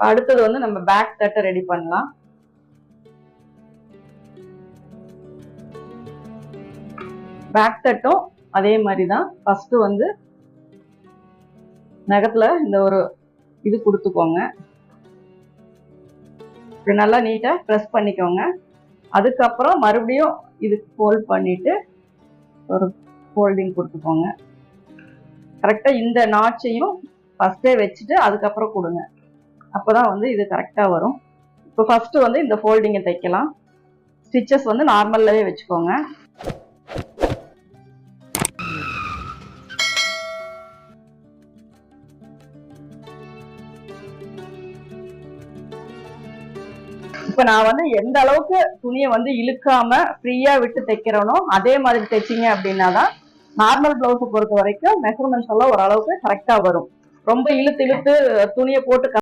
அடுத்தது வந்து நம்ம பேக் தட்டை ரெடி பண்ணலாம். பேக் தட்டும் அதே மாதிரி தான். ஃபர்ஸ்ட் வந்து நகத்துல இந்த ஒரு இது கொடுத்துக்கோங்க. நல்லா நீட்டா ப்ரெஸ் பண்ணிக்கோங்க. அதுக்கப்புறம் மறுபடியும் இதுக்கு ஃபோல்ட் பண்ணிட்டு ஒரு ஃபோல்டிங் கொடுத்துக்கோங்க. கரெக்டா இந்த நாட்சையும் ஃபர்ஸ்டே வச்சுட்டு அதுக்கப்புறம் கொடுங்க. அப்பதான் வந்து இது கரெக்டா வரும். இப்போ ஃபர்ஸ்ட் வந்து இந்த ஃபோல்டிங்கை தைக்கலாம். ஸ்டிச்சஸ் வந்து நார்மல்லாவே வச்சுக்கோங்க. இப்ப நான் வந்து எந்த அளவுக்கு துணியை வந்து இழுக்காம ஃப்ரீயா விட்டு தைக்கிறேனோ அதே மாதிரி தைச்சிங்க அப்படின்னாதான் நார்மல் பிளவுஸ் பொறுத்த வரைக்கும் மெஷர்மெண்ட்ஸ் எல்லாம் ஓரளவுக்கு கரெக்டா வரும். ரொம்ப இழுத்து துணியை போட்டு